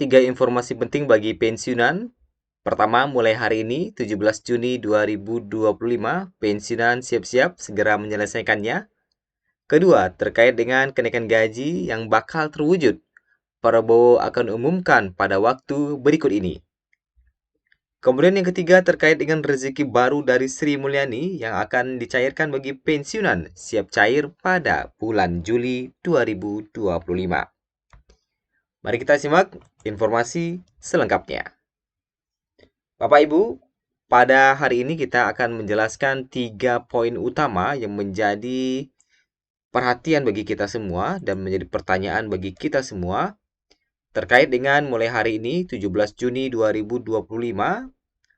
3 informasi penting bagi pensiunan. Pertama, mulai hari ini, 17 Juni 2025, pensiunan siap-siap segera menyelesaikannya. Kedua, terkait dengan kenaikan gaji yang bakal terwujud. Prabowo akan umumkan pada waktu berikut ini. Kemudian yang ketiga terkait dengan rezeki baru dari Sri Mulyani yang akan dicairkan bagi pensiunan siap cair pada bulan Juli 2025. Mari kita simak informasi selengkapnya. Bapak Ibu, pada hari ini kita akan menjelaskan 3 poin utama yang menjadi perhatian bagi kita semua dan menjadi pertanyaan bagi kita semua terkait dengan mulai hari ini 17 Juni 2025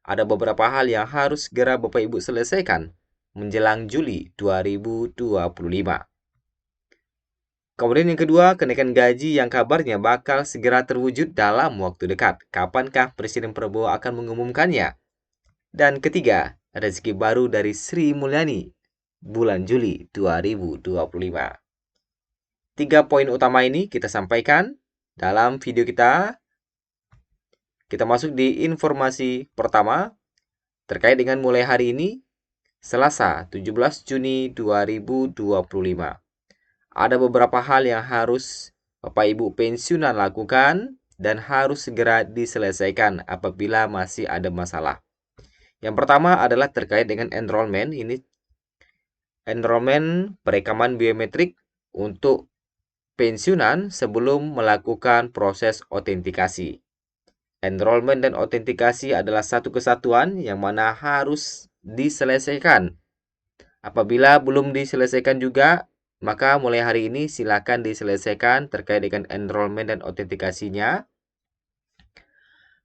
ada beberapa hal yang harus segera Bapak Ibu selesaikan menjelang Juli 2025. Kemudian yang kedua, kenaikan gaji yang kabarnya bakal segera terwujud dalam waktu dekat. Kapankah Presiden Prabowo akan mengumumkannya? Dan ketiga, rezeki baru dari Sri Mulyani bulan Juli 2025. 3 poin utama ini kita sampaikan dalam video kita. Kita masuk di informasi pertama terkait dengan mulai hari ini, Selasa 17 Juni 2025. Ada beberapa hal yang harus Bapak Ibu pensiunan lakukan dan harus segera diselesaikan apabila masih ada masalah. Yang pertama adalah terkait dengan enrollment. Ini enrollment perekaman biometrik untuk pensiunan sebelum melakukan proses autentikasi. Enrollment dan autentikasi adalah satu kesatuan yang mana harus diselesaikan. Apabila belum diselesaikan juga, maka mulai hari ini silakan diselesaikan terkait dengan enrollment dan autentikasinya.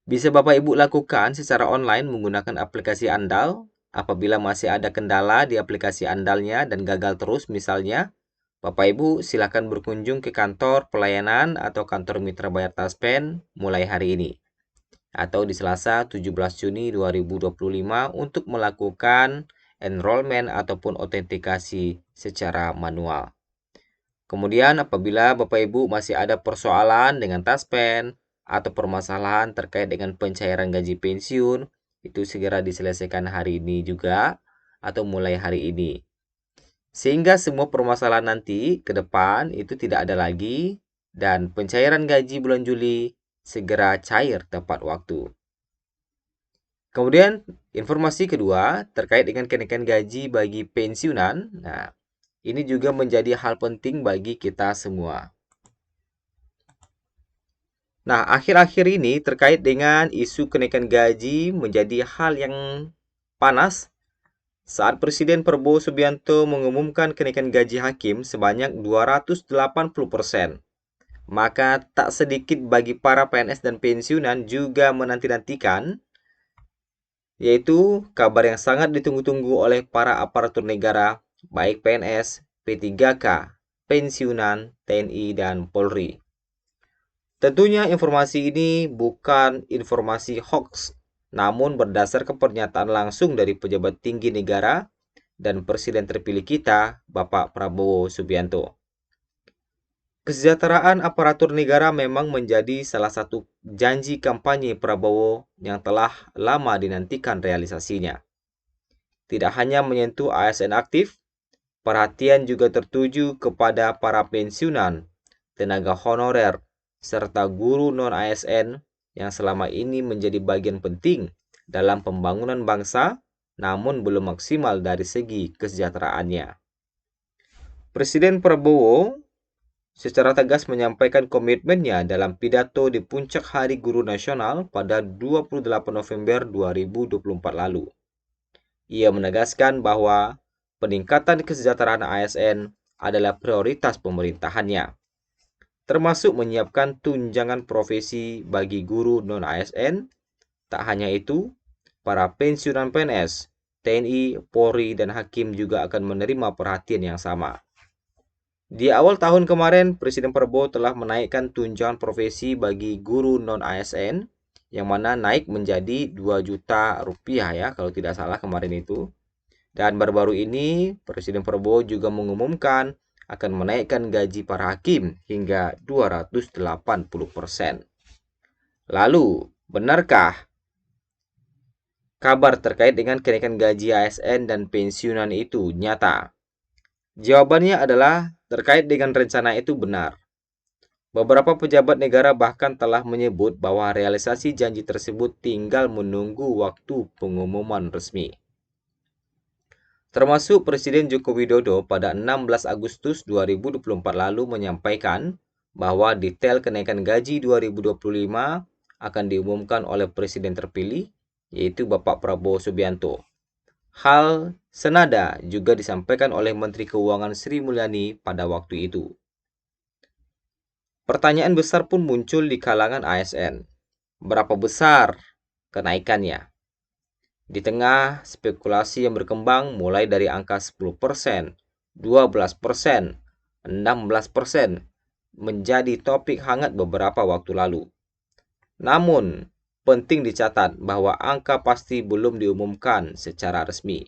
Bisa Bapak Ibu lakukan secara online menggunakan aplikasi andal. Apabila masih ada kendala di aplikasi andalnya dan gagal terus misalnya, Bapak Ibu silakan berkunjung ke kantor pelayanan atau kantor Mitra Bayar Taspen mulai hari ini atau di Selasa 17 Juni 2025 untuk melakukan enrollment ataupun autentikasi secara manual. Kemudian apabila Bapak Ibu masih ada persoalan dengan Taspen atau permasalahan terkait dengan pencairan gaji pensiun, itu segera diselesaikan hari ini juga atau mulai hari ini. Sehingga semua permasalahan nanti ke depan itu tidak ada lagi dan pencairan gaji bulan Juli segera cair tepat waktu. Kemudian informasi kedua terkait dengan kenaikan gaji bagi pensiunan. Nah, ini juga menjadi hal penting bagi kita semua. Nah, akhir-akhir ini terkait dengan isu kenaikan gaji menjadi hal yang panas saat Presiden Prabowo Subianto mengumumkan kenaikan gaji hakim sebanyak 280%. Maka tak sedikit bagi para PNS dan pensiunan juga menanti-nantikan, yaitu kabar yang sangat ditunggu-tunggu oleh para aparatur negara, baik PNS, P3K, pensiunan, TNI, dan Polri. Tentunya informasi ini bukan informasi hoax, namun berdasarkan pernyataan langsung dari pejabat tinggi negara dan Presiden terpilih kita, Bapak Prabowo Subianto. Kesejahteraan aparatur negara memang menjadi salah satu janji kampanye Prabowo yang telah lama dinantikan realisasinya. Tidak hanya menyentuh ASN aktif, perhatian juga tertuju kepada para pensiunan, tenaga honorer, serta guru non-ASN yang selama ini menjadi bagian penting dalam pembangunan bangsa, namun belum maksimal dari segi kesejahteraannya. Presiden Prabowo secara tegas menyampaikan komitmennya dalam pidato di Puncak Hari Guru Nasional pada 28 November 2024 lalu. Ia menegaskan bahwa peningkatan kesejahteraan ASN adalah prioritas pemerintahannya, termasuk menyiapkan tunjangan profesi bagi guru non-ASN. Tak hanya itu, para pensiunan PNS, TNI, Polri, dan Hakim juga akan menerima perhatian yang sama. Di awal tahun kemarin, Presiden Prabowo telah menaikkan tunjangan profesi bagi guru non-ASN, yang mana naik menjadi 2 juta rupiah ya, kalau tidak salah kemarin itu. Dan baru-baru ini, Presiden Prabowo juga mengumumkan akan menaikkan gaji para hakim hingga 280%. Lalu, benarkah kabar terkait dengan kenaikan gaji ASN dan pensiunan itu nyata? Jawabannya adalah terkait dengan rencana itu benar. Beberapa pejabat negara bahkan telah menyebut bahwa realisasi janji tersebut tinggal menunggu waktu pengumuman resmi. Termasuk Presiden Joko Widodo pada 16 Agustus 2024 lalu menyampaikan bahwa detail kenaikan gaji 2025 akan diumumkan oleh Presiden terpilih, yaitu Bapak Prabowo Subianto. Hal senada juga disampaikan oleh Menteri Keuangan Sri Mulyani pada waktu itu. Pertanyaan besar pun muncul di kalangan ASN. Berapa besar kenaikannya? Di tengah spekulasi yang berkembang mulai dari angka 10%, 12%, 16% menjadi topik hangat beberapa waktu lalu. Namun, penting dicatat bahwa angka pasti belum diumumkan secara resmi.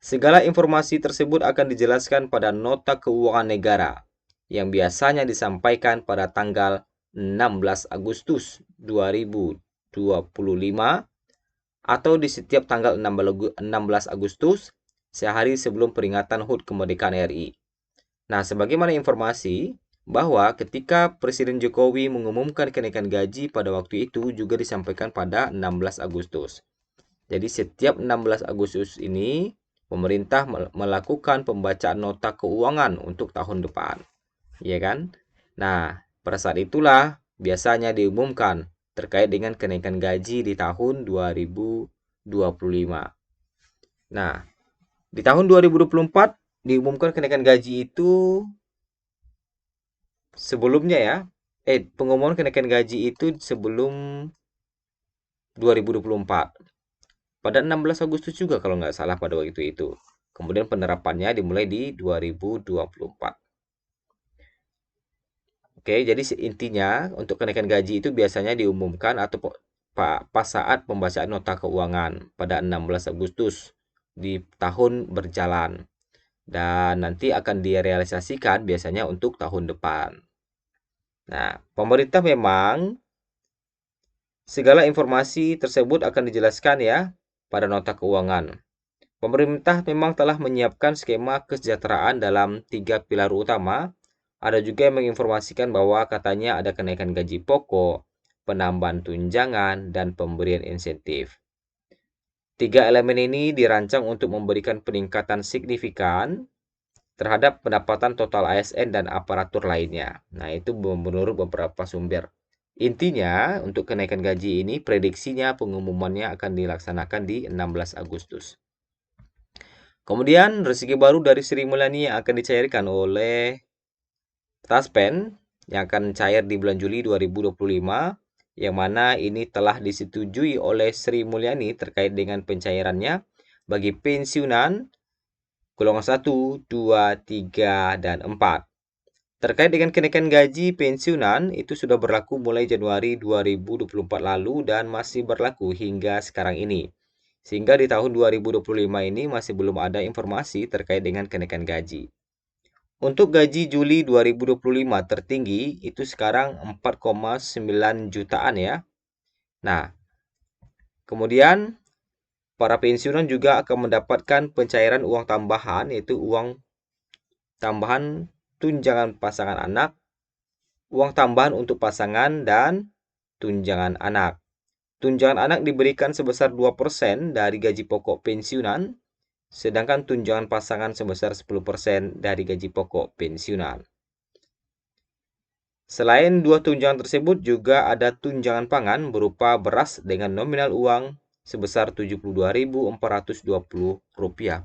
Segala informasi tersebut akan dijelaskan pada Nota Keuangan Negara yang biasanya disampaikan pada tanggal 16 Agustus 2025 atau di setiap tanggal 16 Agustus, sehari sebelum peringatan HUT Kemerdekaan RI. Nah, sebagaimana informasi bahwa ketika Presiden Jokowi mengumumkan kenaikan gaji pada waktu itu juga disampaikan pada 16 Agustus. Jadi setiap 16 Agustus ini, pemerintah melakukan pembacaan nota keuangan untuk tahun depan. Ya kan? Nah, pada saat itulah biasanya diumumkan terkait dengan kenaikan gaji di tahun 2025. Nah, di tahun 2024 diumumkan kenaikan gaji itu sebelumnya ya. Pengumuman kenaikan gaji itu sebelum 2024. Pada 16 Agustus juga kalau nggak salah pada waktu itu. Kemudian penerapannya dimulai di 2024. Oke, jadi intinya untuk kenaikan gaji itu biasanya diumumkan atau pas saat pembacaan nota keuangan pada 16 Agustus di tahun berjalan. Dan nanti akan direalisasikan biasanya untuk tahun depan. Nah, pemerintah memang segala informasi tersebut akan dijelaskan ya pada nota keuangan. Pemerintah memang telah menyiapkan skema kesejahteraan dalam 3 pilar utama. Ada juga yang menginformasikan bahwa katanya ada kenaikan gaji pokok, penambahan tunjangan, dan pemberian insentif. 3 elemen ini dirancang untuk memberikan peningkatan signifikan terhadap pendapatan total ASN dan aparatur lainnya. Nah, itu menurut beberapa sumber. Intinya, untuk kenaikan gaji ini, prediksinya pengumumannya akan dilaksanakan di 16 Agustus. Kemudian, rezeki baru dari Sri Mulyani yang akan dicairkan oleh Taspen yang akan cair di bulan Juli 2025, yang mana ini telah disetujui oleh Sri Mulyani terkait dengan pencairannya bagi pensiunan golongan 1, 2, 3, dan 4. Terkait dengan kenaikan gaji pensiunan, itu sudah berlaku mulai Januari 2024 lalu dan masih berlaku hingga sekarang ini. Sehingga di tahun 2025 ini masih belum ada informasi terkait dengan kenaikan gaji. Untuk gaji Juli 2025 tertinggi itu sekarang 4,9 jutaan ya. Nah, kemudian para pensiunan juga akan mendapatkan pencairan uang tambahan, yaitu uang tambahan tunjangan pasangan anak, uang tambahan untuk pasangan, dan tunjangan anak. Tunjangan anak diberikan sebesar 2% dari gaji pokok pensiunan, sedangkan tunjangan pasangan sebesar 10% dari gaji pokok pensiunan. Selain dua tunjangan tersebut, juga ada tunjangan pangan berupa beras dengan nominal uang sebesar Rp72.420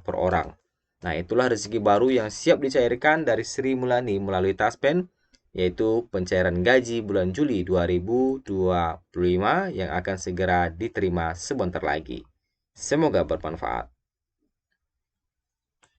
per orang. Nah, itulah rezeki baru yang siap dicairkan dari Sri Mulyani melalui Taspen, yaitu pencairan gaji bulan Juli 2025 yang akan segera diterima sebentar lagi. Semoga bermanfaat.